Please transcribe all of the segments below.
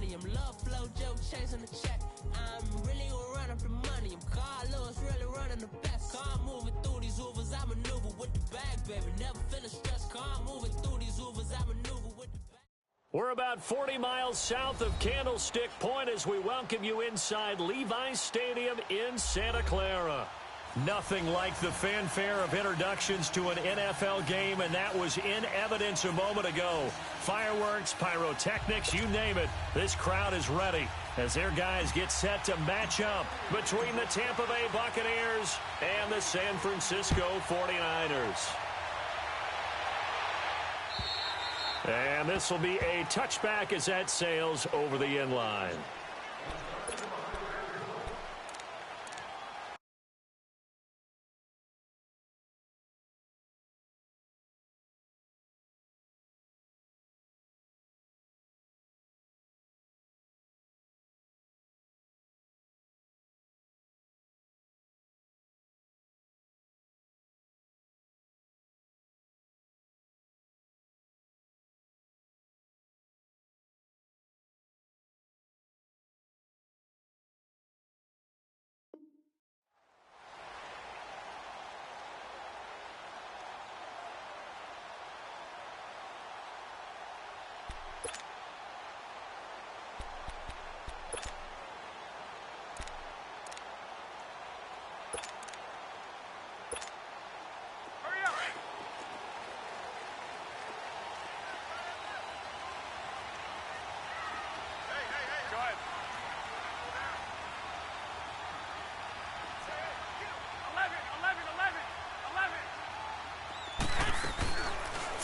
money. I'm love flow, joke, chasing the check. I'm really gonna run up the money. I'm Carl Lewis, really running the best. Car moving through these Ubers, I maneuver with the bag, baby. Never feeling stressed. Car moving through these Ubers, I maneuver with the bag. We're about 40 miles south of Candlestick Point as we welcome you inside Levi's Stadium in Santa Clara. Nothing like the fanfare of introductions to an NFL game, and that was in evidence a moment ago. Fireworks, pyrotechnics, you name it. This crowd is ready as their guys get set to match up between the Tampa Bay Buccaneers and the San Francisco 49ers. And this will be a touchback as that sails over the end line.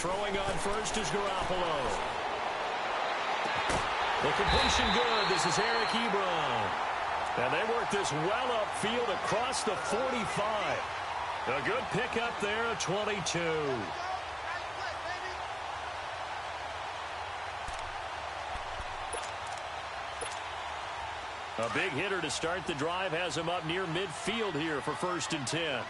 Throwing on first is Garoppolo. The completion good. This is Eric Ebron. And they work this well upfield across the 45. A good pickup there at 22. A big hitter to start the drive has him up near midfield here for 1st and 10.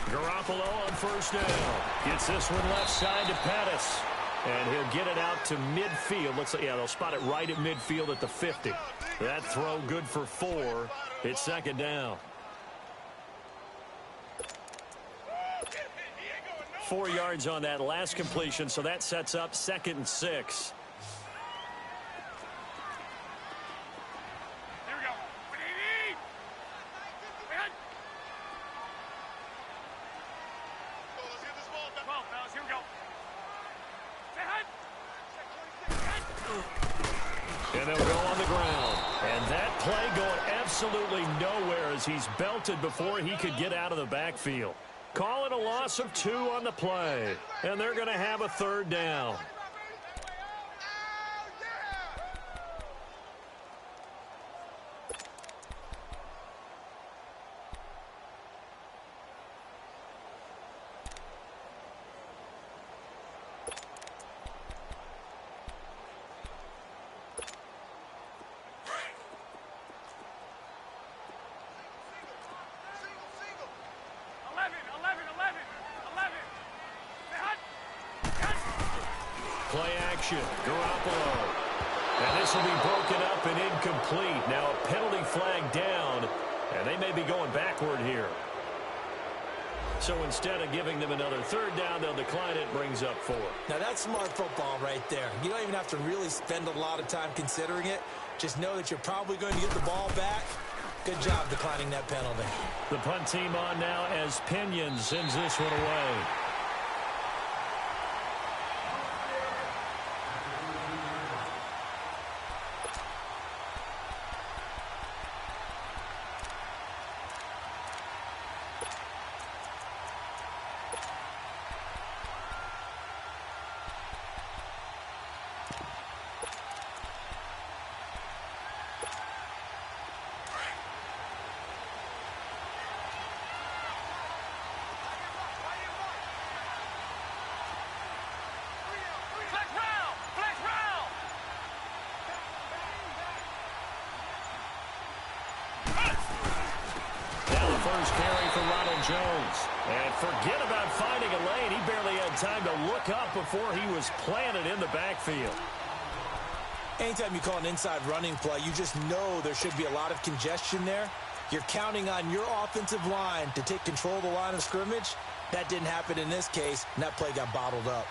Garoppolo on 1st down. Gets this one left side to Pettis. And he'll get it out to midfield. Looks like, yeah, they'll spot it right at midfield at the 50. That throw good for 4. It's 2nd down. 4 yards on that last completion, so that sets up 2nd and 6. And they'll go on the ground. And that play going absolutely nowhere as he's belted before he could get out of the backfield. Call it a loss of 2 on the play. And they're going to have a 3rd down. Play action, Garoppolo. And this will be broken up and incomplete. Now a penalty flag down, and they may be going backward here. So instead of giving them another 3rd down, they'll decline it, brings up 4. Now that's smart football right there. You don't even have to really spend a lot of time considering it. Just know that you're probably going to get the ball back. Good job declining that penalty. The punt team on now as Pinion sends this one away. First carry for Ronald Jones. And forget about finding a lane. He barely had time to look up before he was planted in the backfield. Anytime you call an inside running play, you just know there should be a lot of congestion there. You're counting on your offensive line to take control of the line of scrimmage. That didn't happen in this case, and that play got bottled up.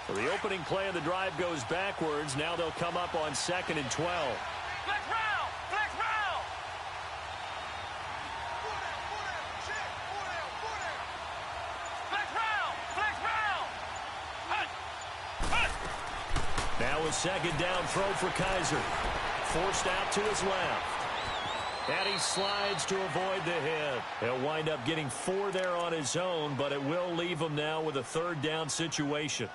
Well, the opening play of the drive goes backwards. Now they'll come up on 2nd and 12. Flex round! Flex round! Flex round! Flex round! Hut! Hut! Now a second down throw for Kaiser. Forced out to his left. And he slides to avoid the hit. He'll wind up getting 4 there on his own, but it will leave him now with a 3rd down situation.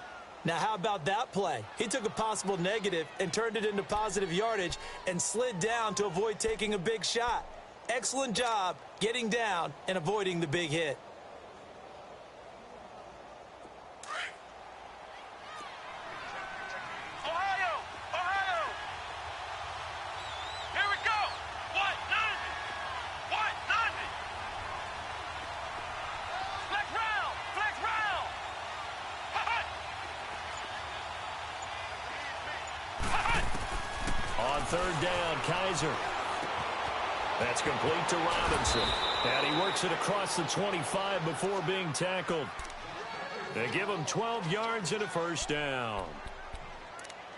Now, how about that play? He took a possible negative and turned it into positive yardage and slid down to avoid taking a big shot. Excellent job getting down and avoiding the big hit. Ohio! Ohio! Here we go! What? Nothing! What? Nothing! Flex round! Flex round! Hut! On 3rd down, Kaiser. That's complete to Robinson. And he works it across the 25 before being tackled. They give him 12 yards and a 1st down.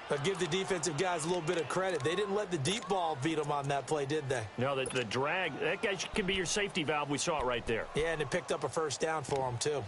But give the defensive guys a little bit of credit. They didn't let the deep ball beat them on that play, did they? No, the drag, that guy can be your safety valve. We saw it right there. Yeah, and it picked up a 1st down for them, too.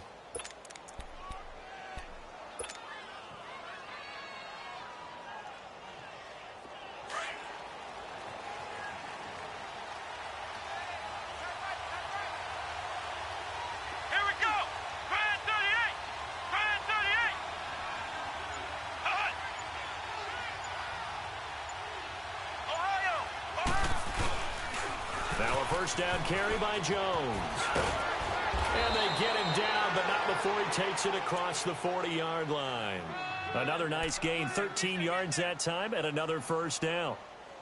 Now a 1st down carry by Jones. And they get him down, but not before he takes it across the 40-yard line. Another nice gain, 13 yards that time, and another 1st down.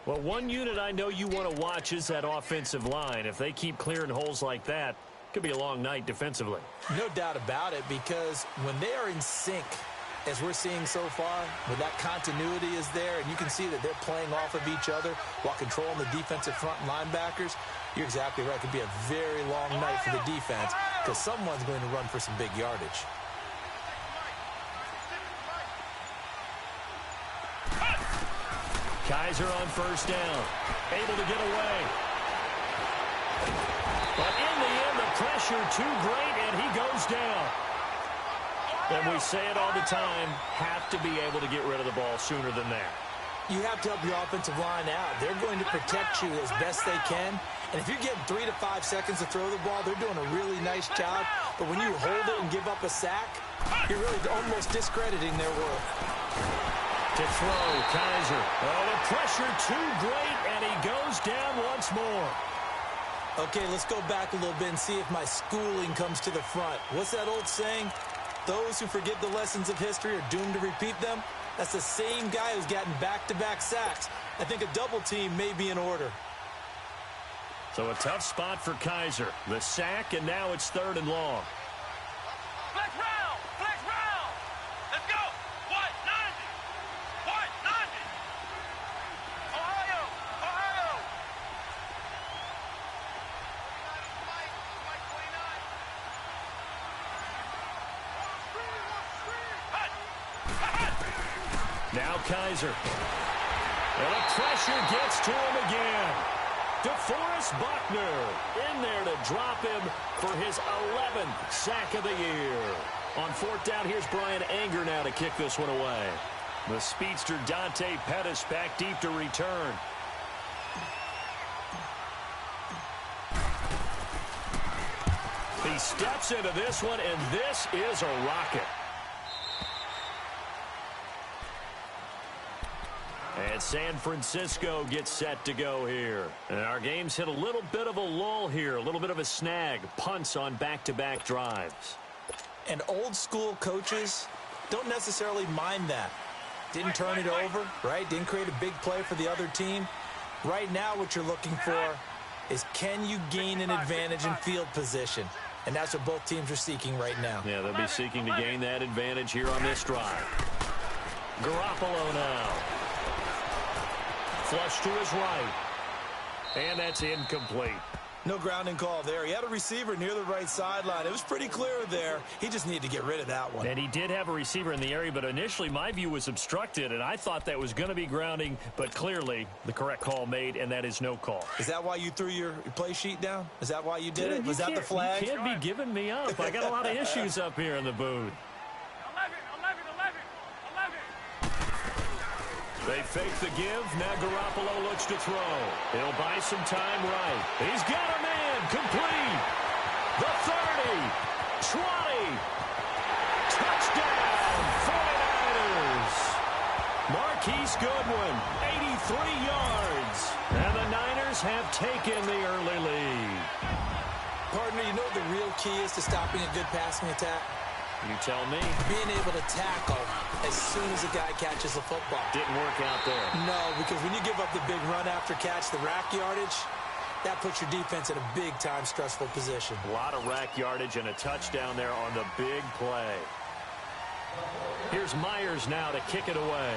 Well, one unit I know you want to watch is that offensive line. If they keep clearing holes like that, it could be a long night defensively. No doubt about it, because when they are in sync, as we're seeing so far, where that continuity is there, and you can see that they're playing off of each other while controlling the defensive front linebackers, you're exactly right. It could be a very long night for the defense because someone's going to run for some big yardage. Kaiser on 1st down, able to get away. But in the end, the pressure too great, and he goes down. And we say it all the time, have to be able to get rid of the ball sooner than that. You have to help your offensive line out. They're going to protect you as best they can. And if you're getting 3 to 5 seconds to throw the ball, they're doing a really nice job. But when you hold it and give up a sack, you're really almost discrediting their work. To throw, Kaiser. Oh, the pressure too great, and he goes down once more. Okay, let's go back a little bit and see if my schooling comes to the front. What's that old saying? Those who forget the lessons of history are doomed to repeat them. That's the same guy who's gotten back-to-back sacks. I think a double team may be in order. So a tough spot for Kaiser. The sack, and now it's 3rd and long. Flex round! Flex round! Let's go! What? Nothing! What? Nothing! Ohio! Ohio! Now Kaiser. And the pressure gets to him again. DeForest Buckner in there to drop him for his 11th sack of the year. On 4th down, here's Brian Anger now to kick this one away. The speedster Dante Pettis back deep to return. He steps into this one, and this is a rocket. And San Francisco gets set to go here. And our game's hit a little bit of a lull here, a little bit of a snag. Punts on back-to-back drives. And old school coaches don't necessarily mind that. Didn't turn it over, right? Didn't create a big play for the other team. Right now what you're looking for is, can you gain an advantage in field position? And that's what both teams are seeking right now. Yeah, they'll be seeking to gain that advantage here on this drive. Garoppolo now. Flush to his right. And that's incomplete. No grounding call there. He had a receiver near the right sideline. It was pretty clear there. He just needed to get rid of that one. And he did have a receiver in the area, but initially my view was obstructed, and I thought that was going to be grounding, but clearly the correct call made, and that is no call. Is that why you threw your play sheet down? Is that why you did it? Was that the flag? You can't be giving me up. I got a lot of issues up here in the booth. 11. They fake the give. Now Garoppolo looks to throw. He'll buy some time right. He's got a man. Complete. The 30. 20. Touchdown. 49ers. Marquise Goodwin, 83 yards. And the Niners have taken the early lead. Partner, you know what the real key is to stopping a good passing attack? You tell me. Being able to tackle as soon as a guy catches the football. Didn't work out there. No, because when you give up the big run after catch, the rack yardage, that puts your defense in a big-time stressful position. A lot of rack yardage and a touchdown there on the big play. Here's Myers now to kick it away.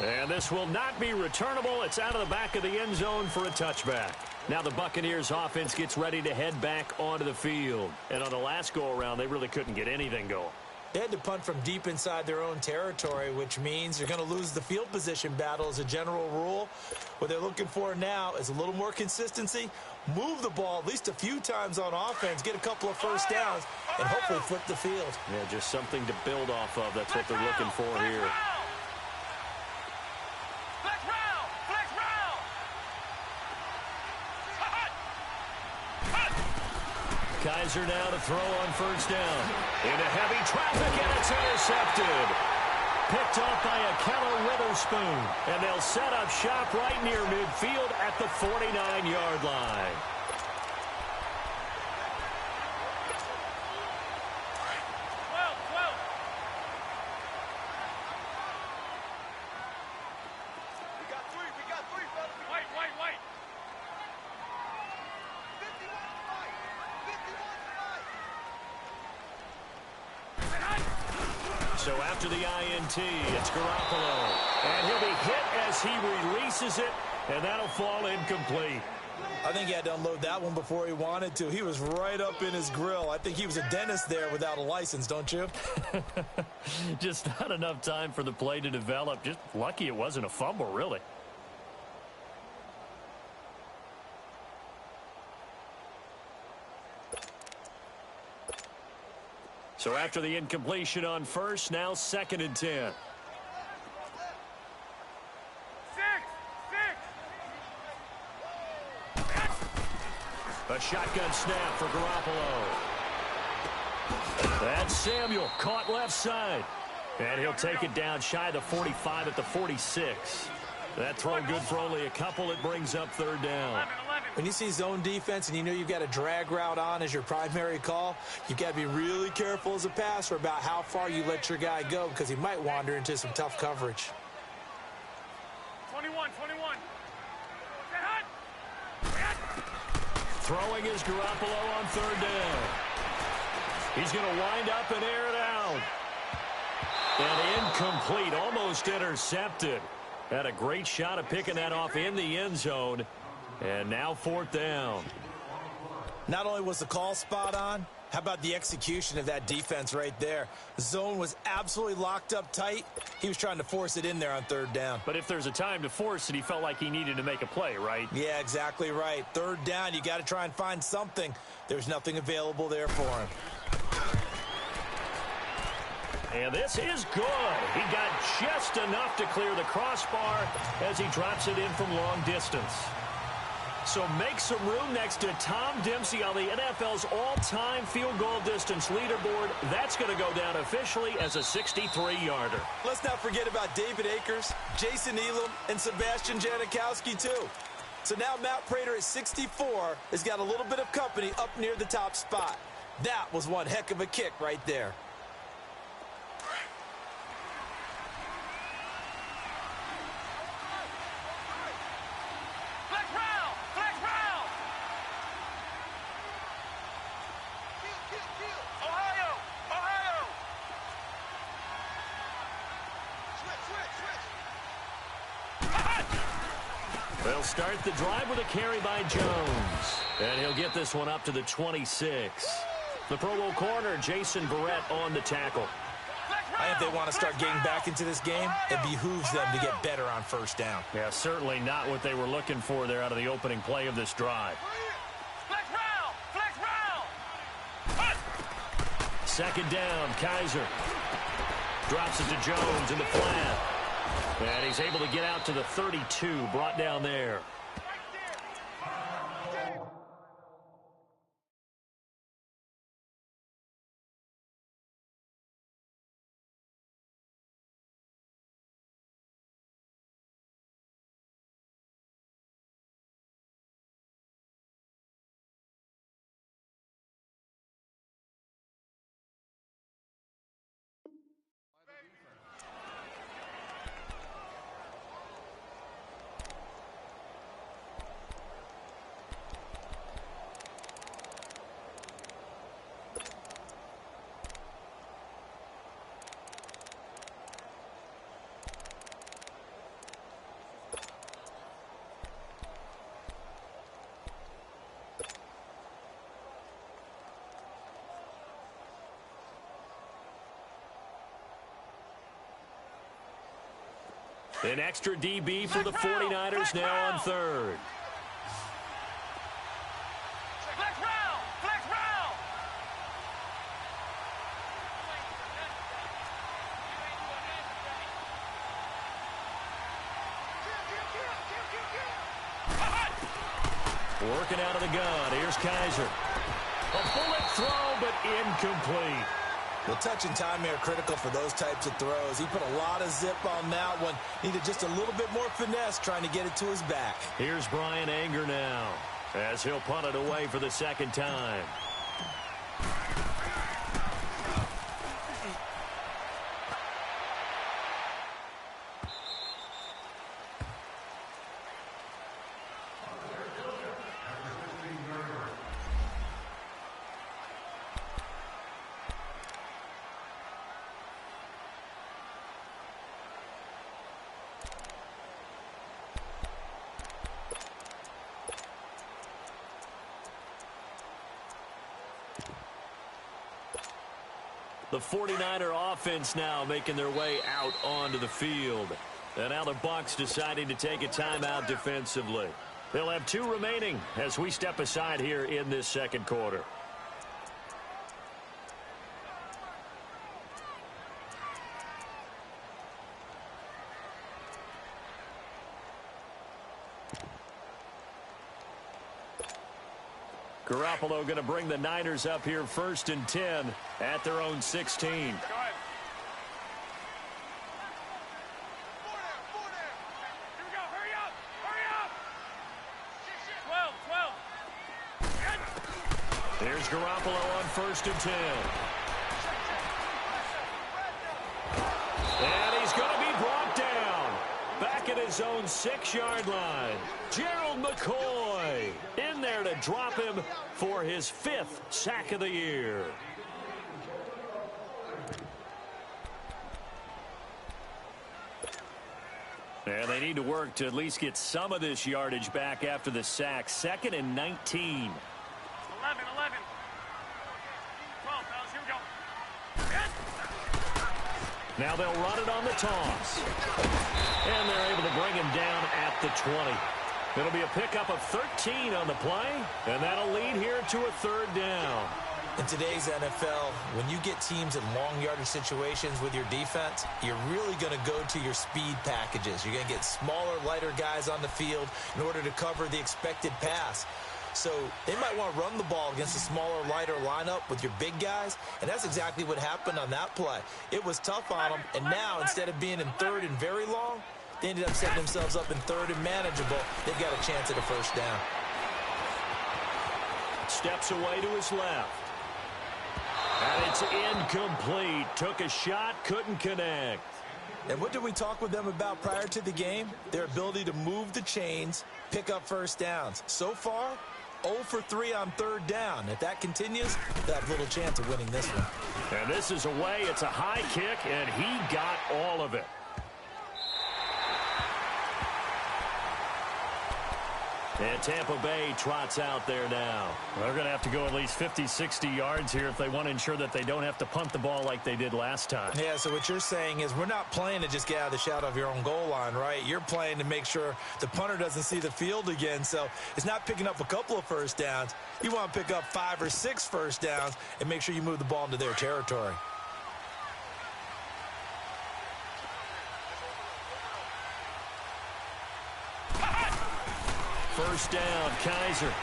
And this will not be returnable. It's out of the back of the end zone for a touchback. Now the Buccaneers offense gets ready to head back onto the field. And on the last go-around, they really couldn't get anything going. They had to punt from deep inside their own territory, which means you're going to lose the field position battle as a general rule. What they're looking for now is a little more consistency, move the ball at least a few times on offense, get a couple of first downs, and hopefully flip the field. Yeah, just something to build off of. That's what they're looking for here. Kaiser now to throw on first down. Into heavy traffic, and it's intercepted. Picked off by Akello Witherspoon. And they'll set up shop right near midfield at the 49-yard line. So after the INT, it's Garoppolo. And he'll be hit as he releases it, and that'll fall incomplete. I think he had to unload that one before he wanted to. He was right up in his grill. I think he was a dentist there without a license, don't you? Just not enough time for the play to develop. Just lucky it wasn't a fumble, really. So after the incompletion on first, now 2nd and 10. A shotgun snap for Garoppolo. That's Samuel, caught left side. And he'll take it down shy of the 45 at the 46. That throw good for only a couple. It brings up 3rd down. When you see zone defense and you know you've got a drag route on as your primary call, you've got to be really careful as a passer about how far you let your guy go because he might wander into some tough coverage. 21. Throwing is Garoppolo on 3rd down. He's going to wind up and air it out. And incomplete, almost intercepted. Had a great shot at picking that off in the end zone. And now 4th down. Not only was the call spot on, how about the execution of that defense right there? The zone was absolutely locked up tight. He was trying to force it in there on 3rd down. But if there's a time to force it, he felt like he needed to make a play, right? Yeah, exactly right. 3rd down, you got to try and find something. There's nothing available there for him. And this is good. He got just enough to clear the crossbar as he drops it in from long distance. So make some room next to Tom Dempsey on the NFL's all-time field goal distance leaderboard. That's going to go down officially as a 63-yarder. Let's not forget about David Akers, Jason Elam, and Sebastian Janikowski, too. So now Matt Prater at 64 has got a little bit of company up near the top spot. That was one heck of a kick right there. They'll start the drive with a carry by Jones. And he'll get this one up to the 26. The Pro Bowl corner, Jason Verrett, on the tackle. I think they want to start getting back into this game. It behooves them to get better on first down. Yeah, certainly not what they were looking for there out of the opening play of this drive. Second down, Kaiser. Drops it to Jones in the flat. And he's able to get out to the 32, brought down there. An extra DB for the 49ers now on third. Working out of the gun. Here's Kaiser. A bullet throw, but incomplete. The touch and time are critical for those types of throws. He put a lot of zip on that one. Needed just a little bit more finesse trying to get it to his back. Here's Brian Anger now as he'll punt it away for the second time. The 49er offense now making their way out onto the field. And now the Bucs deciding to take a timeout defensively. They'll have 2 remaining as we step aside here in this second quarter. Garoppolo going to bring the Niners up here 1st and 10 at their own 16. Go ahead. 4 down. Here we go. Hurry up. Hurry up. 12. Here's Garoppolo on 1st and 10. And he's going to be brought down. Back at his own 6-yard line. Gerald McCoy in there to drop him for his 5th sack of the year. And they need to work to at least get some of this yardage back after the sack. 2nd and 19. 11. 12, fellas. Here we go. Now they'll run it on the toss. And they're able to bring him down at the 20. It'll be a pickup of 13 on the play, and that'll lead here to a 3rd down. In today's NFL, when you get teams in long yardage situations with your defense, you're really going to go to your speed packages. You're going to get smaller, lighter guys on the field in order to cover the expected pass. So they might want to run the ball against a smaller, lighter lineup with your big guys, and that's exactly what happened on that play. It was tough on them, and now instead of being in 3rd and very long, they ended up setting themselves up in 3rd and manageable. They've got a chance at a 1st down. Steps away to his left. And it's incomplete. Took a shot, couldn't connect. And what did we talk with them about prior to the game? Their ability to move the chains, pick up first downs. So far, 0 for 3 on third down. If that continues, they'll have little chance of winning this one. And this is away. It's a high kick, and he got all of it. And Tampa Bay trots out there now. They're going to have to go at least 50, 60 yards here if they want to ensure that they don't have to punt the ball like they did last time. Yeah, so what you're saying is we're not playing to just get out of the shadow of your own goal line, right? You're playing to make sure the punter doesn't see the field again. So it's not picking up a couple of first downs. You want to pick up 5 or 6 first downs and make sure you move the ball into their territory. First down, Kaiser.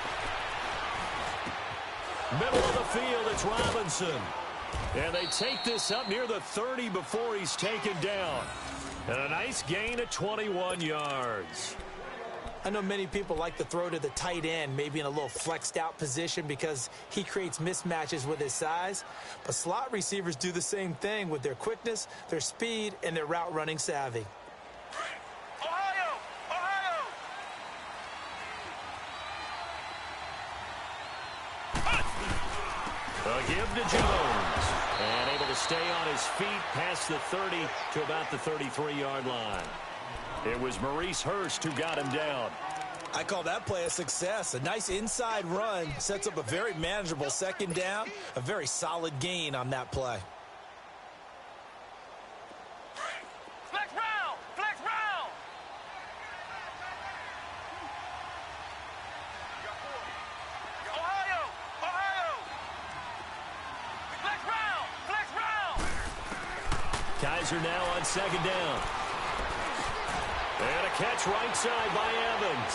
Middle of the field, it's Robinson. And they take this up near the 30 before he's taken down. And a nice gain of 21 yards. I know many people like to throw to the tight end, maybe in a little flexed out position because he creates mismatches with his size. But slot receivers do the same thing with their quickness, their speed, and their route running savvy. A give to Jones. And able to stay on his feet past the 30 to about the 33-yard line. It was Maurice Hurst who got him down. I call that play a success. A nice inside run sets up a very manageable second down. A very solid gain on that play. Flex round! Flex round! Ohio! Ohio! Flex round! Flex round! Kaiser now on second down. And a catch right side by Evans.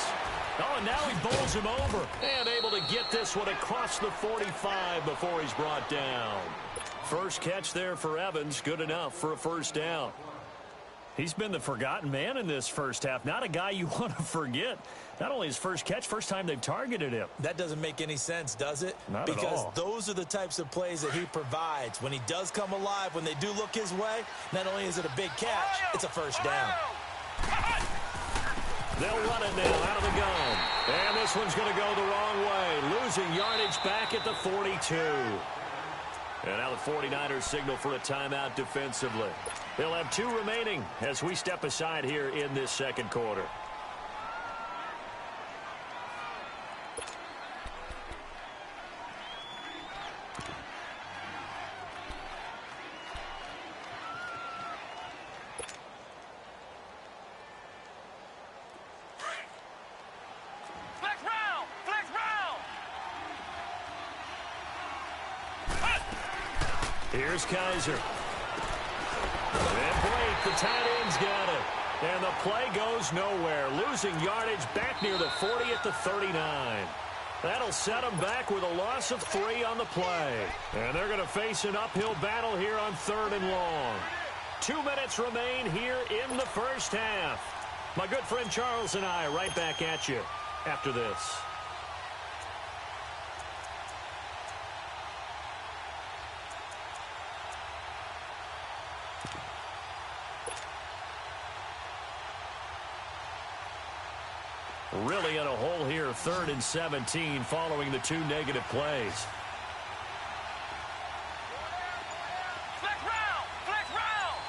Oh, and now he bowls him over. And able to get this one across the 45 before he's brought down. First catch there for Evans. Good enough for a first down. He's been the forgotten man in this first half. Not a guy you want to forget. Not only his first catch, first time they've targeted him. That doesn't make any sense, does it? Not at all. Because those are the types of plays that he provides. When he does come alive, when they do look his way, not only is it a big catch, it's a first down. They'll run it now out of the gun. And this one's going to go the wrong way. Losing yardage back at the 42. And now the 49ers signal for a timeout defensively. They'll have 2 remaining as we step aside here in this second quarter. Flex round! Flex round! Here's Kaiser. And Blake, the tight end's got it. And the play goes nowhere. Losing yardage back near the 40 at the 39. That'll set them back with a loss of 3 on the play. And they're going to face an uphill battle here on 3rd and long. 2 minutes remain here in the first half. My good friend Charles and I right back at you after this. Really in a hole here, 3rd and 17 following the 2 negative plays. Flex round! Flex round!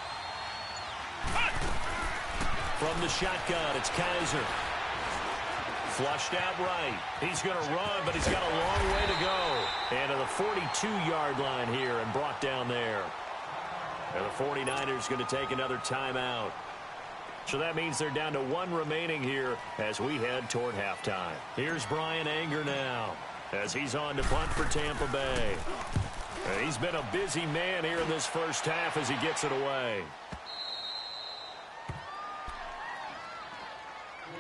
From the shotgun, it's Kaiser. Flushed out right. He's going to run, but he's got a long way to go. And to the 42-yard line here and brought down there. And the 49ers going to take another timeout. So that means they're down to 1 remaining here as we head toward halftime. Here's Brian Anger now as he's on to punt for Tampa Bay. And he's been a busy man here in this first half as he gets it away.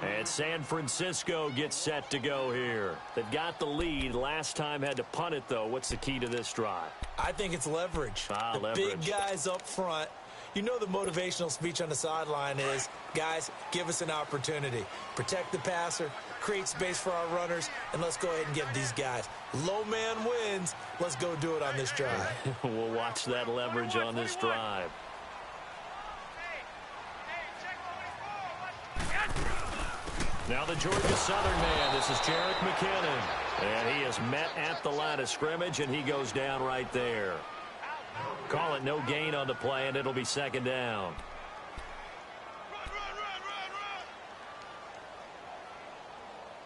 And San Francisco gets set to go here. They've got the lead. Last time had to punt it, though. What's the key to this drive? I think it's leverage. Leverage. Big guys up front. You know the motivational speech on the sideline is, guys, give us an opportunity. Protect the passer, create space for our runners, and let's go ahead and give these guys. Low man wins. Let's go do it on this drive. We'll watch that leverage on this drive. Now the Georgia Southern man, this is Jerick McKinnon. And he is met at the line of scrimmage, and he goes down right there. Call it no gain on the play, and it'll be second down.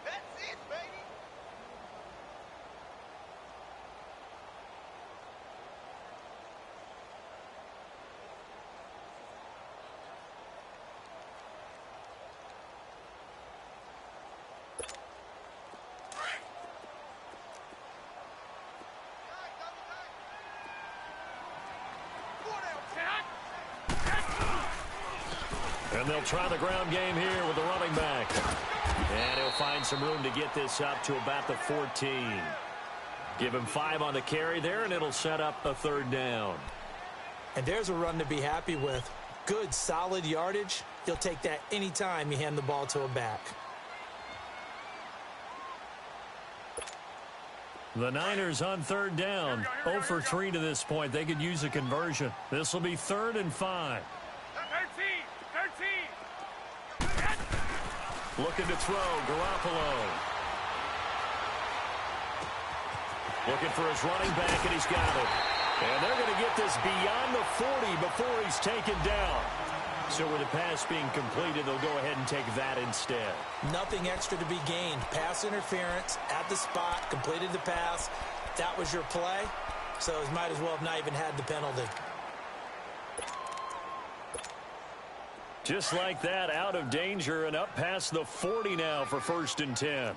That's it, baby. And they'll try the ground game here with the running back. And he'll find some room to get this up to about the 14. Give him 5 on the carry there, and it'll set up a third down. And there's a run to be happy with. Good, solid yardage. You'll take that anytime you hand the ball to a back. The Niners on third down. 0 for 3 to this point. They could use a conversion. This will be 3rd and 5. 13. Looking to throw, Garoppolo. Looking for his running back, and he's got it. And they're going to get this beyond the 40 before he's taken down. So with the pass being completed, they'll go ahead and take that instead. Nothing extra to be gained. Pass interference at the spot, completed the pass. That was your play, so it might as well have not even had the penalty. Just like that, out of danger and up past the 40 now for 1st and 10. 11.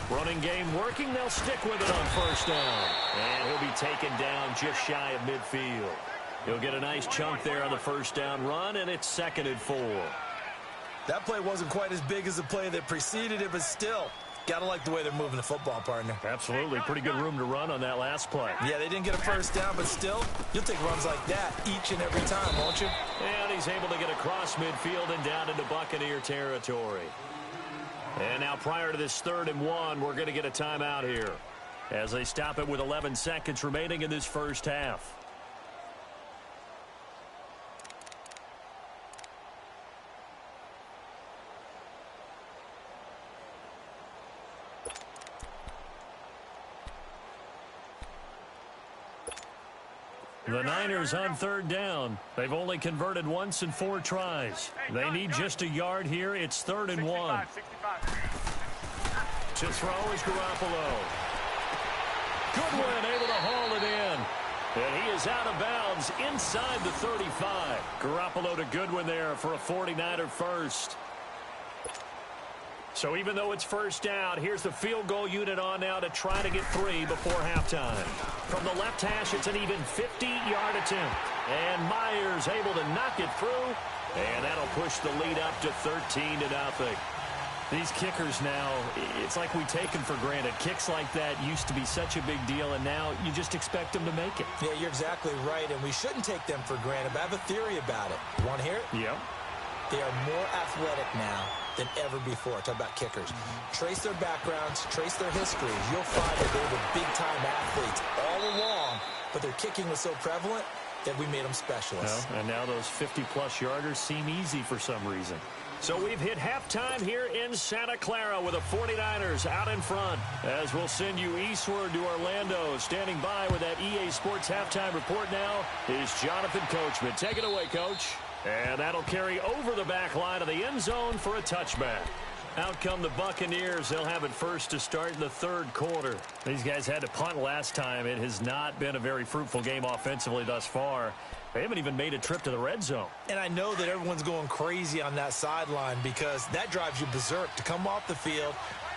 Running game working. They'll stick with it on 1st down. And he'll be taken down just shy of midfield. He'll get a nice chunk there on the 1st down run, and it's 2nd and 4. That play wasn't quite as big as the play that preceded it, but still, got to like the way they're moving the football, partner. Absolutely. Pretty good room to run on that last play. Yeah, they didn't get a 1st down, but still, you'll take runs like that each and every time, won't you? And he's able to get across midfield and down into Buccaneer territory. And now prior to this 3rd and 1, we're going to get a timeout here as they stop it with 11 seconds remaining in this first half. The Niners on 3rd down. They've only converted once in 4 tries. They need just a yard here. It's 3rd and 1. 65. To throw is Garoppolo. Goodwin able to haul it in. And he is out of bounds inside the 35. Garoppolo to Goodwin there for a 49er first. So even though it's 1st down, here's the field goal unit on now to try to get 3 before halftime. From the left hash, it's an even 50-yard attempt. And Myers able to knock it through. And that'll push the lead up to 13-0. These kickers now, it's like we take them for granted. Kicks like that used to be such a big deal, and now you just expect them to make it. Yeah, you're exactly right, and we shouldn't take them for granted, but I have a theory about it. You want to hear it? Yep. They are more athletic now than ever before. Talk about kickers. Trace their backgrounds, trace their histories. You'll find that they were big-time athletes all along, but their kicking was so prevalent that we made them specialists. Well, and now those 50-plus yarders seem easy for some reason. So we've hit halftime here in Santa Clara with the 49ers out in front. As we'll send you eastward to Orlando. Standing by with that EA Sports halftime report now is Jonathan Coachman. Take it away, Coach. And that'll carry over the back line of the end zone for a touchback. Out come the Buccaneers. They'll have it first to start in the 3rd quarter. These guys had to punt last time. It has not been a very fruitful game offensively thus far. They haven't even made a trip to the red zone. And I know that everyone's going crazy on that sideline because that drives you berserk to come off the field,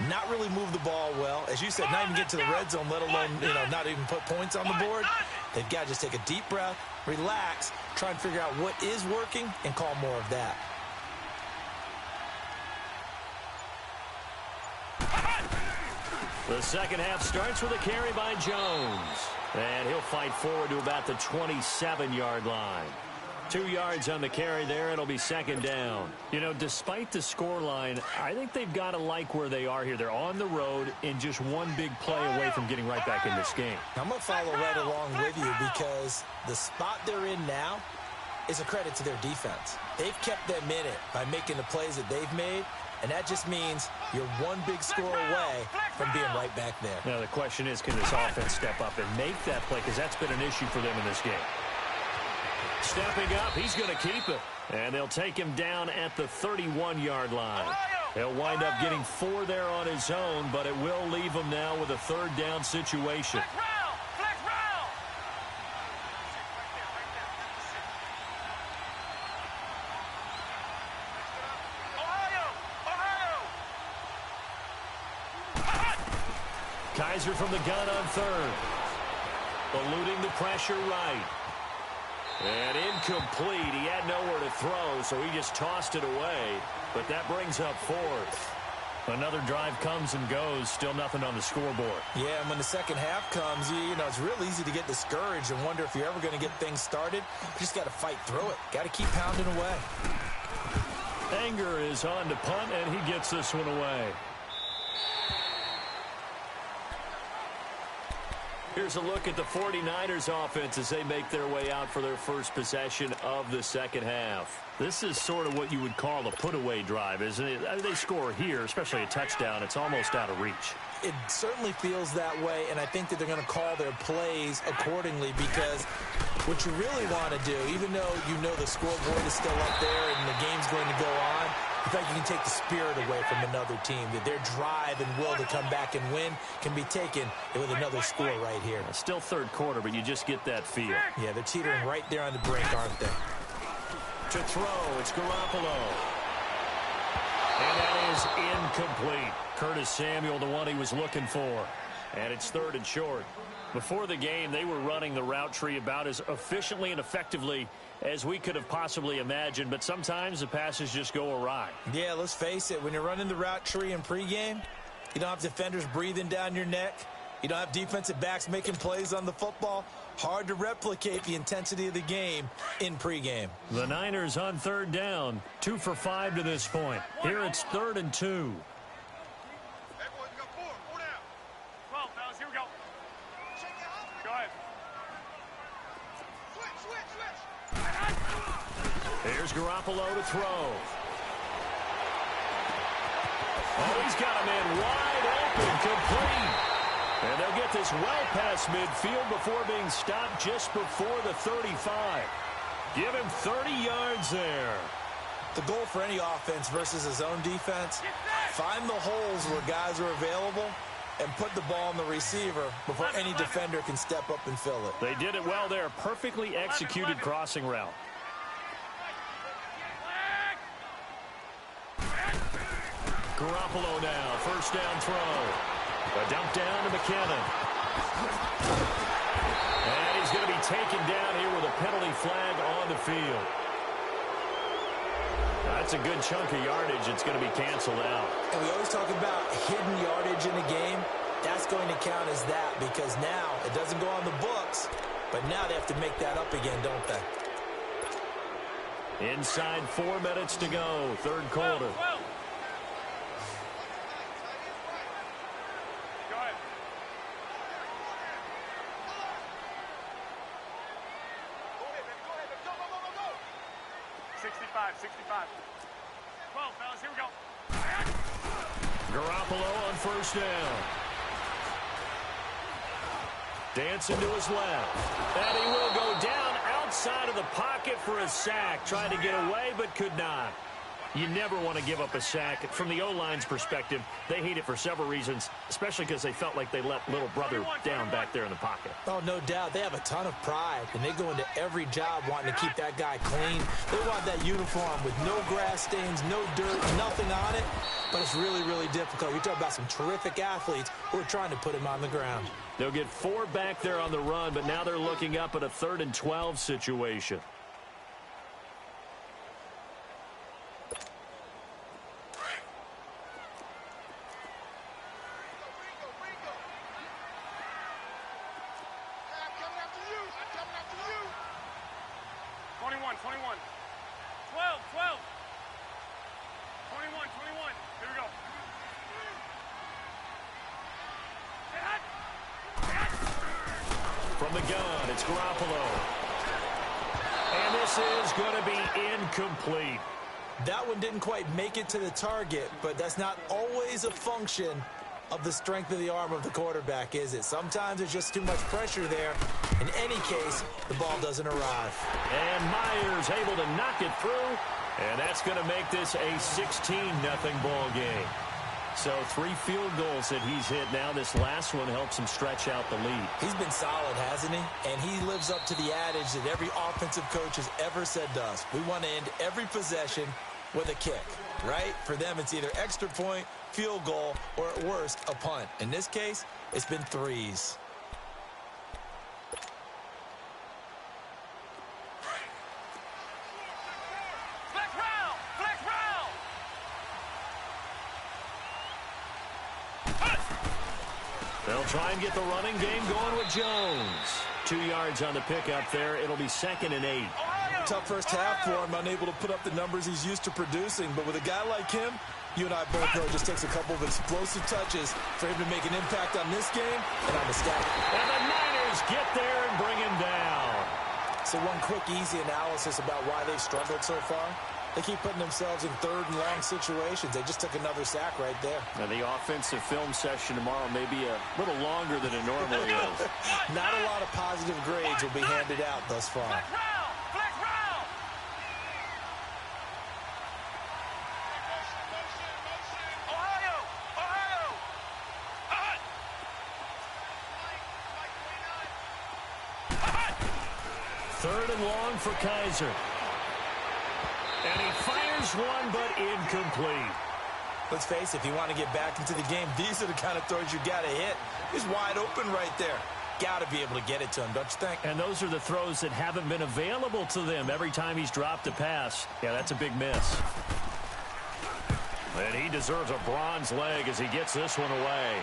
not really move the ball well. As you said, not even get to the red zone, let alone, not even put points on the board. They've got to just take a deep breath, relax, try and figure out what is working, and call more of that. The second half starts with a carry by Jones. And he'll fight forward to about the 27-yard line. 2 yards on the carry there. It'll be second down. You know, despite the scoreline, I think they've got to like where they are here. They're on the road and just one big play away from getting right back in this game. I'm going to follow right along with you because the spot they're in now is a credit to their defense. They've kept them in it by making the plays that they've made, and that just means you're one big score away from being right back there. Now, the question is, can this offense step up and make that play? Because that's been an issue for them in this game. Stepping up, he's going to keep it. And they'll take him down at the 31-yard line. He'll wind up getting 4 there on his own, but it will leave him now with a third down situation. Kaiser from the gun on third. Eluding the pressure right. And incomplete. He had nowhere to throw, so he just tossed it away. But that brings up fourth. Another drive comes and goes. Still nothing on the scoreboard. Yeah, and when the second half comes, you know, it's real easy to get discouraged and wonder if you're ever going to get things started. You just got to fight through it. Got to keep pounding away. Anger is on to punt, and he gets this one away. Here's a look at the 49ers offense as they make their way out for their first possession of the second half. This is sort of what you would call a put-away drive, isn't it? They score here, especially a touchdown. It's almost out of reach. It certainly feels that way, and I think that they're going to call their plays accordingly because what you really want to do, even though you know the scoreboard is still up there and the game's going to go on, in fact, you can take the spirit away from another team. That their drive and will to come back and win can be taken with another score right here. Still third quarter, but you just get that feel. Yeah, they're teetering right there on the brink, aren't they? To throw, it's Garoppolo. And that is incomplete. Curtis Samuel, the one he was looking for. And it's third and short. Before the game, they were running the route tree about as efficiently and effectively as we could have possibly imagined, but sometimes the passes just go awry. Yeah, let's face it. When you're running the route tree in pregame, you don't have defenders breathing down your neck. You don't have defensive backs making plays on the football. Hard to replicate the intensity of the game in pregame. The Niners on third down, 2 for 5 to this point. Here it's 3rd and 2. Everyone's got 4. 4 down. 12, fellas, here we go. Check it out. Go ahead. Switch. Here's Garoppolo to throw. Oh, he's got a man wide open, complete. And they'll get this well past midfield before being stopped just before the 35. Give him 30 yards there. The goal for any offense versus his own defense, find the holes where guys are available and put the ball on the receiver before any defender can step up and fill it. They did it well there. Perfectly executed crossing route. Garoppolo now, first down throw. A dump down to McKinnon. And he's going to be taken down here with a penalty flag on the field. That's a good chunk of yardage. It's going to be canceled out. And we always talk about hidden yardage in a game. That's going to count as that because now it doesn't go on the books, but now they have to make that up again, don't they? Inside 4 minutes to go, third quarter. Go ahead. 65, 65. 12, fellas, here we go. Garoppolo on first down. Dancing to his left. And he will go down outside of the pocket for a sack. Tried to get away, but could not. You never want to give up a sack. From the O-line's perspective, they hate it for several reasons, especially because they felt like they let little brother down back there in the pocket. Oh, no doubt. They have a ton of pride, and they go into every job wanting to keep that guy clean. They want that uniform with no grass stains, no dirt, nothing on it, but it's really, really difficult. You're talking about some terrific athletes who are trying to put him on the ground. They'll get 4 back there on the run, but now they're looking up at a 3rd and 12 situation. 21, 21. 12, 12. 21, 21. Here we go. From the gun, it's Garoppolo. And this is going to be incomplete. That one didn't quite make it to the target, but that's not always a function of the strength of the arm of the quarterback, is it? Sometimes there's just too much pressure there. In any case, the ball doesn't arrive. And Myers able to knock it through, and that's going to make this a 16-0 ball game. So 3 field goals that he's hit now. This last one helps him stretch out the lead. He's been solid, hasn't he? And he lives up to the adage that every offensive coach has ever said to us. We want to end every possession with a kick, right? For them, it's either extra point, field goal, or at worst, a punt. In this case, it's been 3s. They'll try and get the running game going with Jones. 2 yards on the pickup there. It'll be 2nd and 8. Tough first half for him, unable to put up the numbers he's used to producing. But with a guy like him, you and I both know it just takes a couple of explosive touches for him to make an impact on this game and on the stat. And the Niners get there and bring him down. So one quick, easy analysis about why they've struggled so far. They keep putting themselves in 3rd and long situations. They just took another sack right there. Now the offensive film session tomorrow may be a little longer than it normally is. Not a lot of positive grades will be handed out thus far. Flex round! Ohio! Third and long for Kaiser. And he fires one, but incomplete. Let's face it, if you want to get back into the game, these are the kind of throws you got to hit. He's wide open right there. Got to be able to get it to him, don't you think? And those are the throws that haven't been available to them every time he's dropped a pass. Yeah, that's a big miss. And he deserves a bronze leg as he gets this one away.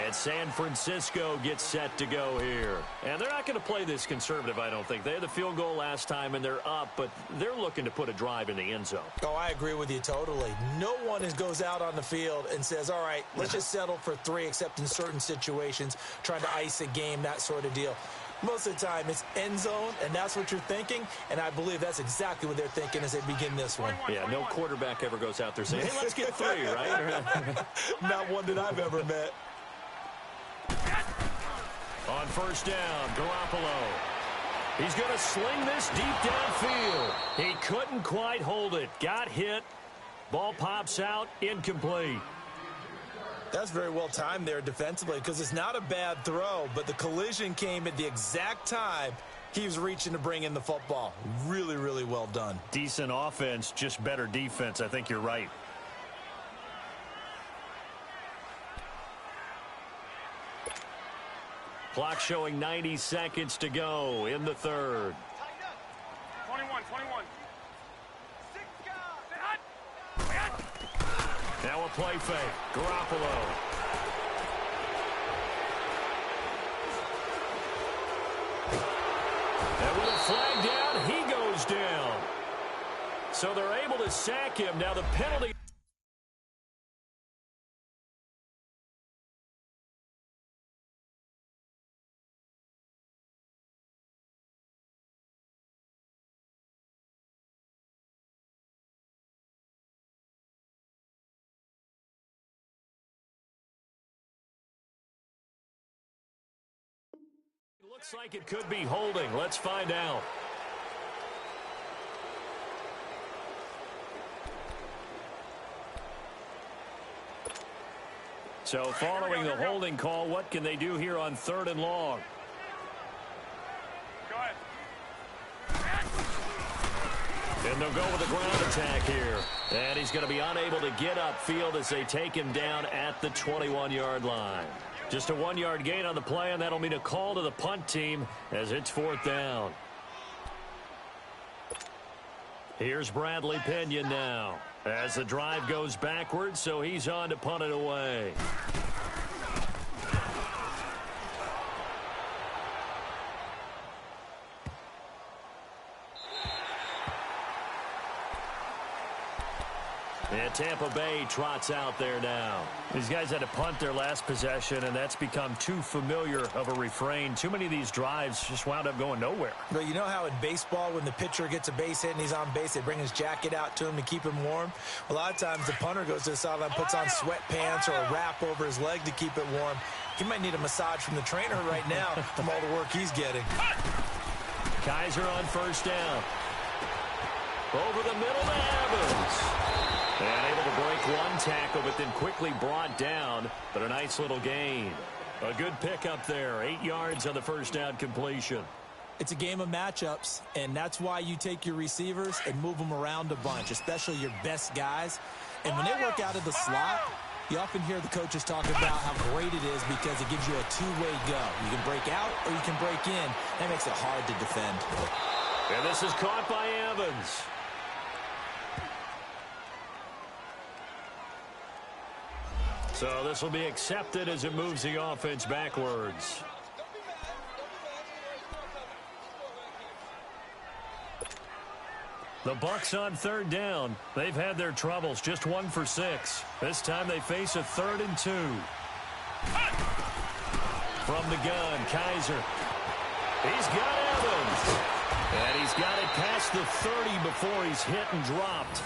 And San Francisco gets set to go here. And they're not going to play this conservative, I don't think. They had the field goal last time, and they're up, but they're looking to put a drive in the end zone. Oh, I agree with you totally. No one goes out on the field and says, all right, let's just settle for 3, except in certain situations, trying to ice a game, that sort of deal. Most of the time, it's end zone, and that's what you're thinking, and I believe that's exactly what they're thinking as they begin this one. Yeah, no quarterback ever goes out there saying, hey, let's get 3, right? Not one that I've ever met. On first down, Garoppolo. He's going to sling this deep downfield. He couldn't quite hold it. Got hit. Ball pops out. Incomplete. That's very well timed there defensively because it's not a bad throw, but the collision came at the exact time he was reaching to bring in the football. Really, really well done. Decent offense, just better defense. I think you're right. Clock showing 90 seconds to go in the 3rd. 21. Now a play fake. Garoppolo. And with a flag down, he goes down. So they're able to sack him. Now the penalty. Looks like it could be holding. Let's find out. So following the holding call, what can they do here on 3rd and long? Go ahead. And they'll go with a ground attack here. And he's going to be unable to get upfield as they take him down at the 21-yard line. Just a 1-yard gain on the play, and that'll mean a call to the punt team as it's 4th down. Here's Bradley Pinion now as the drive goes backwards, so he's on to punt it away. And Tampa Bay trots out there now. These guys had to punt their last possession, and that's become too familiar of a refrain. Too many of these drives just wound up going nowhere. But you know how in baseball, when the pitcher gets a base hit and he's on base, they bring his jacket out to him to keep him warm? A lot of times the punter goes to the sideline, puts on sweatpants or a wrap over his leg to keep it warm. He might need a massage from the trainer right now from all the work he's getting. Kaiser on first down. Over the middle to Evans. And able to break one tackle, but then quickly brought down. But a nice little gain. A good pickup there. 8 yards on the first down completion. It's a game of matchups, and that's why you take your receivers and move them around a bunch, especially your best guys. And when they work out of the slot, you often hear the coaches talk about how great it is because it gives you a two-way go. You can break out or you can break in. That makes it hard to defend. And this is caught by Evans. So this will be accepted as it moves the offense backwards. The Bucs on third down. They've had their troubles, just 1 for 6. This time they face a 3rd and 2. From the gun, Kaiser. He's got Evans. And he's got it past the 30 before he's hit and dropped.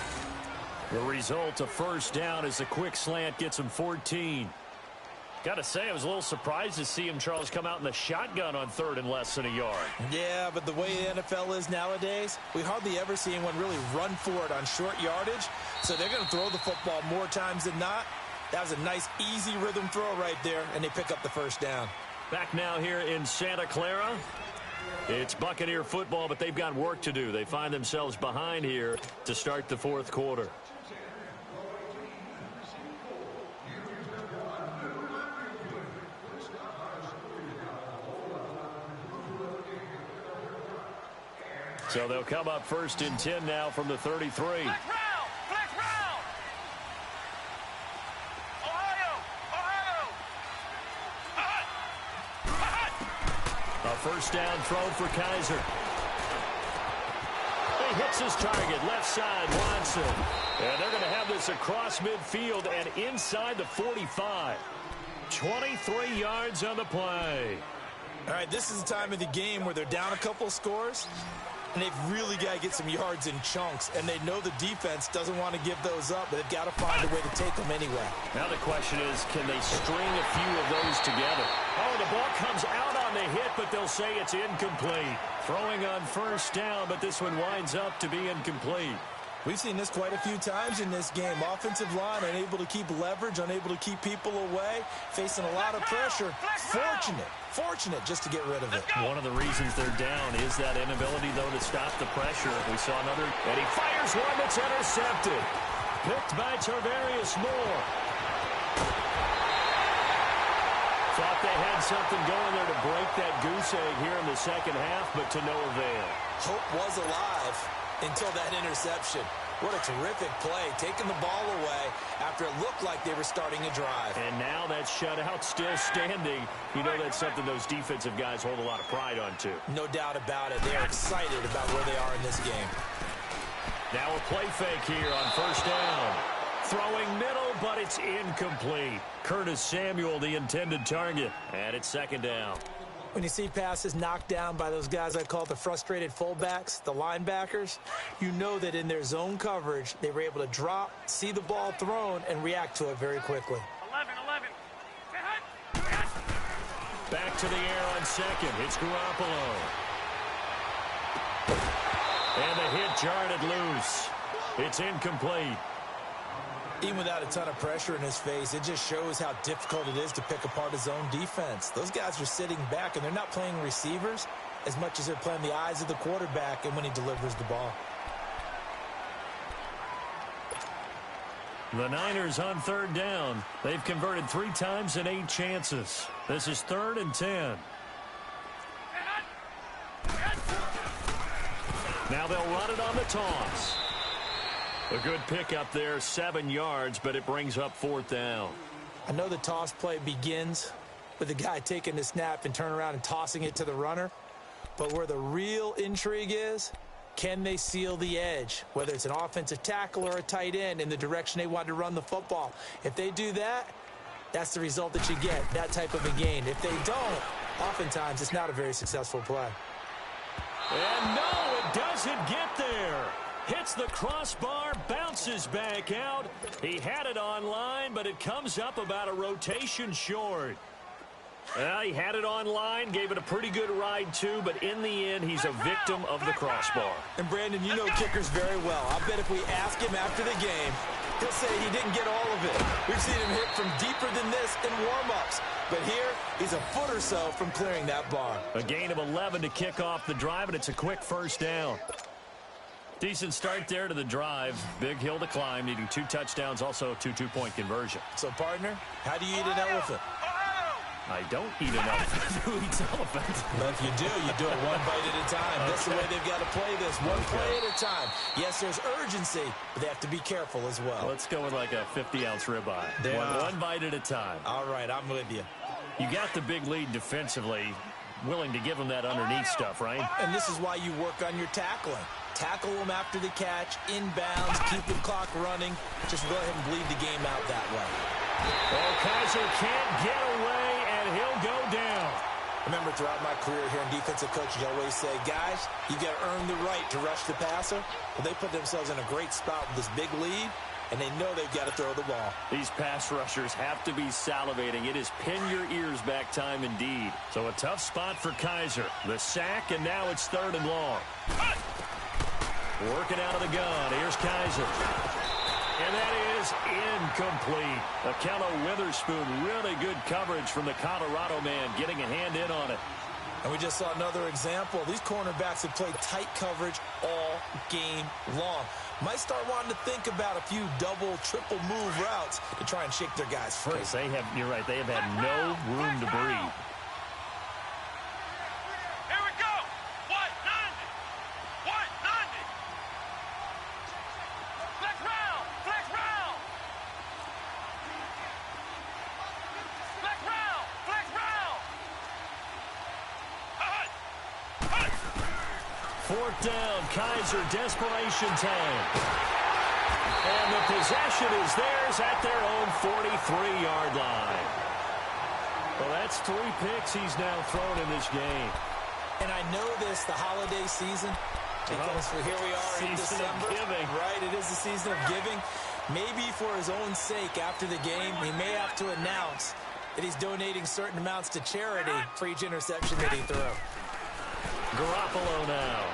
The result, a first down as a quick slant gets him 14. Got to say, I was a little surprised to see him, Charles, come out in the shotgun on 3rd and less than a yard. Yeah, but the way the NFL is nowadays, we hardly ever see anyone really run for it on short yardage. So they're going to throw the football more times than not. That was a nice, easy rhythm throw right there, and they pick up the first down. Back now here in Santa Clara. It's Buccaneer football, but they've got work to do. They find themselves behind here to start the 4th quarter. So they'll come up 1st and 10 now from the 33. Flex round! Flex round! Ohio! A first down throw for Kaiser. He hits his target, left side, Watson. And they're going to have this across midfield and inside the 45. 23 yards on the play. All right, this is the time of the game where they're down a couple of scores, and they've really got to get some yards in chunks, and they know the defense doesn't want to give those up, but they've got to find a way to take them anyway. Now the question is, can they string a few of those together? Oh, the ball comes out on the hit, but they'll say it's incomplete. Throwing on first down, but this one winds up to be incomplete. We've seen this quite a few times in this game. Offensive line unable to keep leverage, unable to keep people away, facing a lot of pressure. Fortunate just to get rid of it. One of the reasons they're down is that inability, though, to stop the pressure. We saw another, and he fires one that's intercepted. Picked by Tarvarius Moore. Thought they had something going there to break that goose egg here in the second half, but to no avail. Hope was alive until that interception. What a terrific play, taking the ball away after it looked like they were starting a drive. And now that shutout still standing. You know that's something those defensive guys hold a lot of pride on, too. No doubt about it. They're excited about where they are in this game. Now a play fake here on first down. Throwing middle, but it's incomplete. Curtis Samuel, the intended target. And it's second down. When you see passes knocked down by those guys I call the frustrated fullbacks, the linebackers, you know that in their zone coverage, they were able to drop, see the ball thrown, and react to it very quickly. 11. Back to the air on second. It's Garoppolo. And the hit jarred it loose. It's incomplete. Even without a ton of pressure in his face, it just shows how difficult it is to pick apart his own defense. Those guys are sitting back, and they're not playing receivers as much as they're playing the eyes of the quarterback and when he delivers the ball. The Niners on third down. They've converted 3 times in 8 chances. This is 3rd and 10. Now they'll run it on the toss. A good pickup there, 7 yards, but it brings up 4th down. I know the toss play begins with the guy taking the snap and turning around and tossing it to the runner. But where the real intrigue is Can they seal the edge, whether it's an offensive tackle or a tight end, in the direction they want to run the football? If they do that, that's the result that you get, that type of a gain. If they don't, oftentimes it's not a very successful play. And no, it doesn't get there. Hits the crossbar, bounces back out. He had it online, but it comes up about a rotation short. Well, he had it online, gave it a pretty good ride too, but in the end, he's a victim of the crossbar. And Brandon, you know kickers very well. I bet if we ask him after the game, he'll say he didn't get all of it. We've seen him hit from deeper than this in warm-ups. But here, he's a foot or so from clearing that bar. A gain of 11 to kick off the drive, and it's a quick first down. Decent start there to the drive. Big hill to climb, needing 2 touchdowns, also a 2-2-point conversion. So, partner, how do you eat an elephant? I don't eat an elephant. Who eats elephant? But if you do it one bite at a time. That's the way they've got to play this, one play at a time. Yes, there's urgency, but they have to be careful as well. Let's go with like a 50-ounce ribeye. One bite at a time. All right, I'm with you. You got the big lead defensively, willing to give them that underneath stuff, right? And this is why you work on your tackling. Tackle them after the catch, inbounds, keep the clock running. Just go ahead and bleed the game out that way. Well, Kaiser can't get away, and he'll go down. Remember, throughout my career here in defensive coaching, I always say, guys, you got to earn the right to rush the passer. Well, they put themselves in a great spot with this big lead, and they know they've got to throw the ball. These pass rushers have to be salivating. It is pin your ears back time indeed. So a tough spot for Kaiser. The sack, and now it's 3rd and long. Working out of the gun. Here's Kaiser. And that is incomplete. Akello Witherspoon, really good coverage from the Colorado man, getting a hand in on it. And we just saw another example. These cornerbacks have played tight coverage all game long. Might start wanting to think about a few double, triple move routes to try and shake their guys free. You're right, they have had no room to breathe. Here we go. White 90. White 90. Flex round. Flex round. Flex round. Flex round. Hut. Hut. 4th down, Kaiser, desperation time. And the possession is theirs at their own 43-yard line. Well, that's 3 picks he's now thrown in this game. And I know this, the holiday season, because here we are in December. Giving. Right, it is the season of giving. Maybe for his own sake after the game, he may have to announce that he's donating certain amounts to charity for each interception that he threw. Garoppolo now.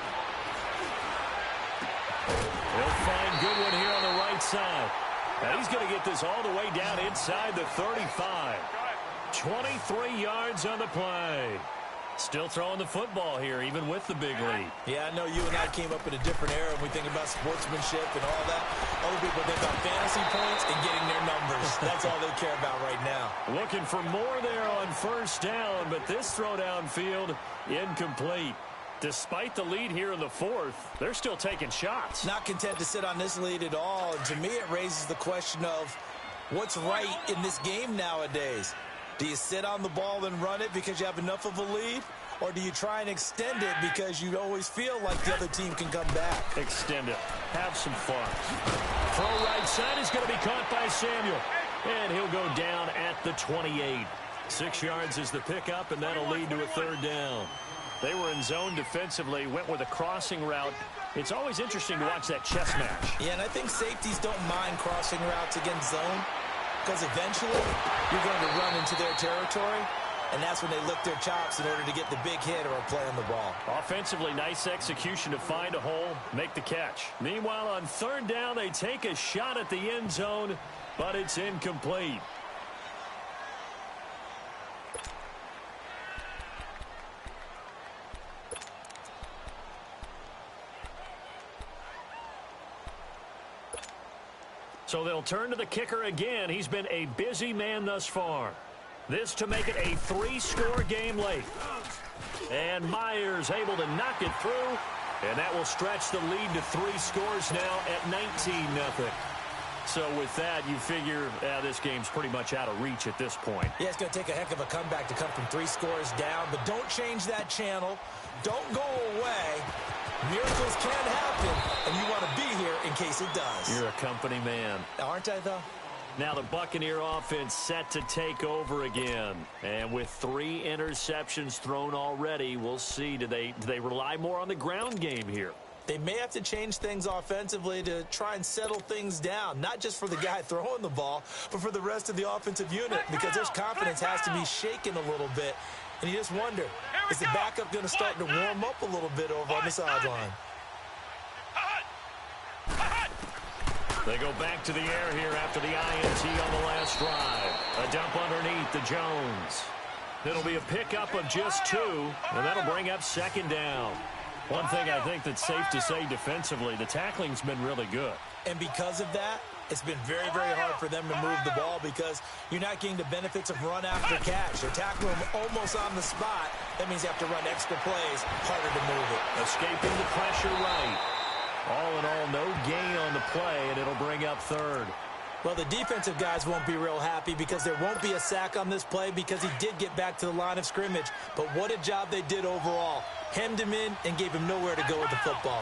He'll find Goodwin here on the right side. Now he's going to get this all the way down inside the 35. 23 yards on the play. Still throwing the football here, even with the big lead. Yeah, I know you and I came up in a different era when we think about sportsmanship and all that. Other people think about fantasy points and getting their numbers. That's all they care about right now. Looking for more there on 1st down, but this throw downfield incomplete. Despite the lead here in the 4th, they're still taking shots. Not content to sit on this lead at all. And to me, it raises the question of what's right in this game nowadays. Do you sit on the ball and run it because you have enough of a lead? Or do you try and extend it because you always feel like the other team can come back? Extend it. Have some fun. Throw right side is going to be caught by Samuel. And he'll go down at the 28. 6 yards is the pickup, and that'll lead to a 3rd down. They were in zone defensively, went with a crossing route. It's always interesting to watch that chess match. Yeah, and I think safeties don't mind crossing routes against zone because eventually you're going to run into their territory, and that's when they lick their chops in order to get the big hit or a play on the ball. Offensively, nice execution to find a hole, make the catch. Meanwhile, on 3rd down, they take a shot at the end zone, but it's incomplete. So they'll turn to the kicker again. He's been a busy man thus far. This to make it a 3-score game late. And Myers able to knock it through. And that will stretch the lead to 3 scores now at 19-0. So with that, you figure this game's pretty much out of reach at this point. Yeah, it's going to take a heck of a comeback to come from 3 scores down. But don't change that channel. Don't go away. Miracles can happen, and you want to be here in case it does. You're a company man. Aren't I, though? Now the Buccaneer offense set to take over again. And with 3 interceptions thrown already, we'll see. Do they rely more on the ground game here? They may have to change things offensively to try and settle things down, not just for the guy throwing the ball, but for the rest of the offensive unit, because their confidence has to be shaken a little bit. And you just wonder, is the backup going to start to warm up a little bit over on the sideline? They go back to the air here after the INT on the last drive. A dump underneath to Jones. It'll be a pickup of just 2, and that'll bring up 2nd down. One thing I think that's safe to say defensively, the tackling's been really good. And because of that, it's been very, very hard for them to move the ball because you're not getting the benefits of run after catch. They're tackling them almost on the spot. That means you have to run extra plays, harder to move it. Escaping the pressure right. All in all, no gain on the play, and it'll bring up 3rd. Well, the defensive guys won't be real happy because there won't be a sack on this play because he did get back to the line of scrimmage. But what a job they did overall. Hemmed him in and gave him nowhere to go with the football.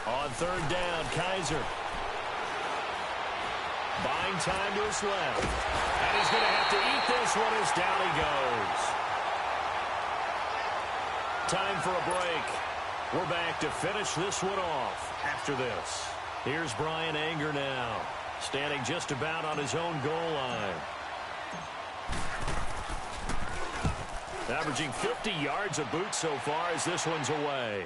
On 3rd down, Kaiser. Buying time to his left. And he's going to have to eat this one as down he goes. Time for a break. We're back to finish this one off after this. Here's Brian Anger now, standing just about on his own goal line. Averaging 50 yards a boot so far as this one's away.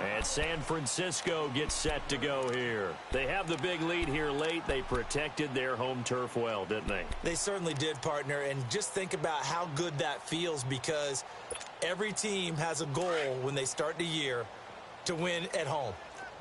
And San Francisco gets set to go here. They have the big lead here late. They protected their home turf well, didn't they? They certainly did, partner. And just think about how good that feels because every team has a goal when they start the year to win at home.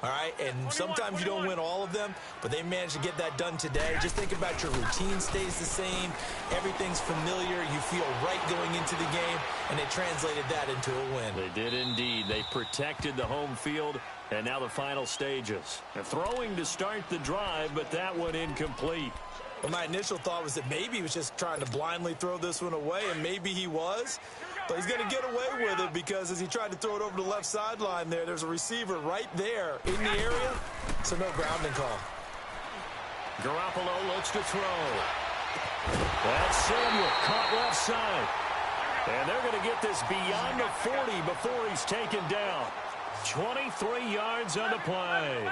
All right, and sometimes you don't win all of them, but they managed to get that done today. Just think about your routine stays the same. Everything's familiar. You feel right going into the game, and they translated that into a win. They did indeed. They protected the home field, and now the final stages. And throwing to start the drive, but that one incomplete. Well, my initial thought was that maybe he was just trying to blindly throw this one away, and maybe he was. But he's going to get away with it because as he tried to throw it over the left sideline there's a receiver right there in the area, so no grounding call. Garoppolo looks to throw. That's Samuel, caught left side. And they're going to get this beyond the 40 before he's taken down. 23 yards on the play.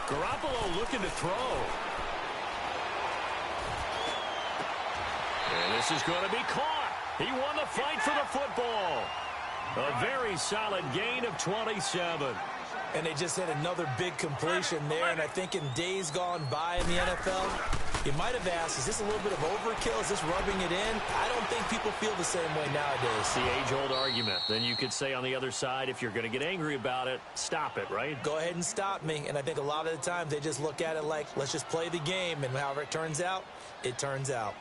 Garoppolo looking to throw. And this is going to be caught. He won the fight for the football. A very solid gain of 27. And they just had another big completion there. And I think in days gone by in the NFL, you might have asked, is this a little bit of overkill? Is this rubbing it in? I don't think people feel the same way nowadays. The age-old argument. Then you could say on the other side, if you're going to get angry about it, stop it, right? Go ahead and stop me. And I think a lot of the times they just look at it like, let's just play the game. And however it turns out, it turns out.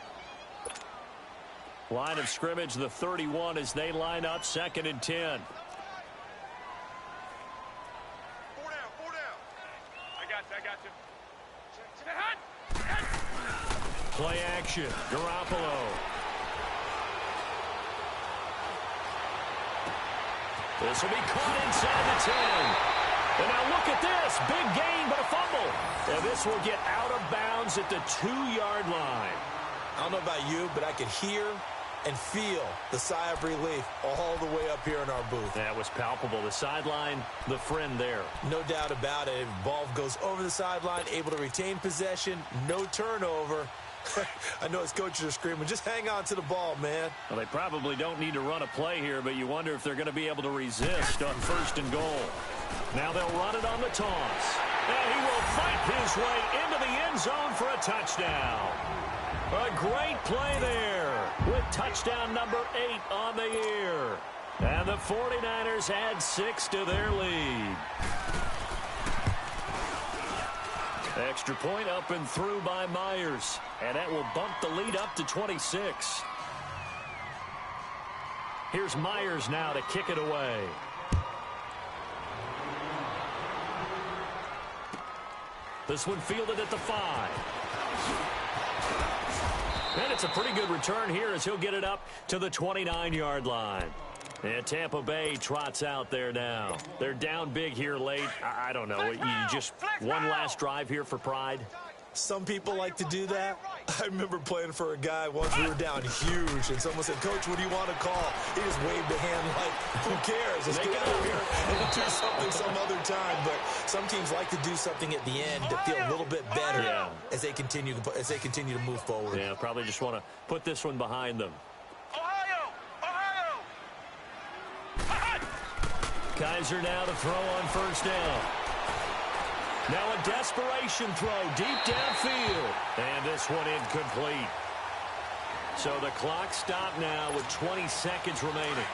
Line of scrimmage, the 31 as they line up 2nd and 10. 4 down, 4 down. I got you. Stay hot. Play action, Garoppolo. This will be caught inside the 10. And now look at this, big gain but a fumble. And this will get out of bounds at the 2-yard line. I don't know about you, but I could hear and feel the sigh of relief all the way up here in our booth. That was palpable. The sideline, the friend there. No doubt about it. Ball goes over the sideline, able to retain possession, no turnover. I know his coaches are screaming, just hang on to the ball, man. Well, they probably don't need to run a play here, but you wonder if they're going to be able to resist on 1st and goal. Now they'll run it on the toss. And he will fight his way into the end zone for a touchdown. A great play there with touchdown number 8 on the year. And the 49ers add 6 to their lead. Extra point up and through by Myers. And that will bump the lead up to 26. Here's Myers now to kick it away. This one fielded at the 5. And it's a pretty good return here as he'll get it up to the 29-yard line. And Tampa Bay trots out there now. They're down big here late. I don't know. You just one last drive here for pride? Some people like to do that. I remember playing for a guy once. We were down huge, and someone said, "Coach, what do you want to call?" He just waved a hand like, "Who cares? Let's get out here and do something some other time." But some teams like to do something at the end to feel a little bit better as they continue to move forward. Yeah, probably just want to put this one behind them. Kaiser now to throw on first down. Now a desperation throw deep downfield. And this one incomplete. So the clock stopped now with 20 seconds remaining.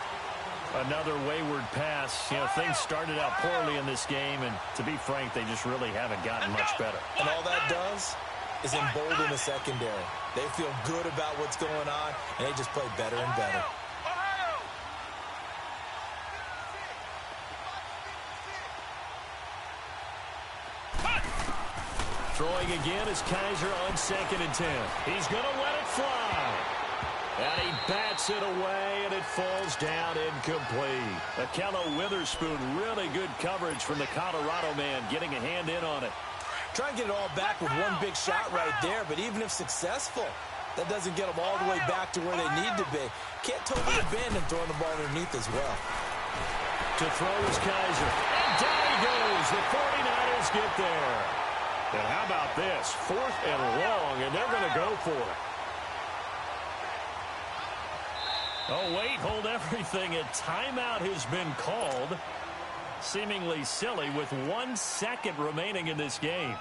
Another wayward pass. You know, things started out poorly in this game, and to be frank, they just really haven't gotten much better. And all that does is embolden the secondary. They feel good about what's going on, and they just play better and better. Throwing again is Kaiser on 2nd and 10. He's going to let it fly. And he bats it away, and it falls down incomplete. Akello Witherspoon, really good coverage from the Colorado man, getting a hand in on it. Try and get it all back with one big shot right there, but even if successful, that doesn't get them all the way back to where they need to be. Can't totally abandon throwing the ball underneath as well. To throw is Kaiser. And down he goes. The 49ers get there. And how about this? 4th and long, and they're going to go for it. Oh, wait, hold everything. A timeout has been called. Seemingly silly with 1 second remaining in this game.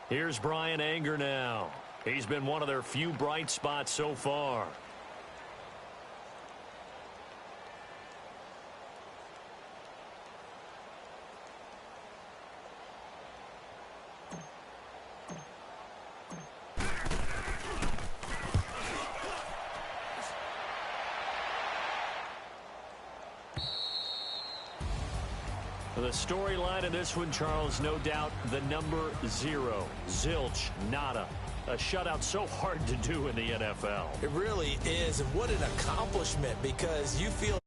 Here's Brian Anger now. He's been one of their few bright spots so far. The storyline in this one, Charles, no doubt the number 0. Zilch, nada. A shutout so hard to do in the NFL. It really is, and what an accomplishment, because you feel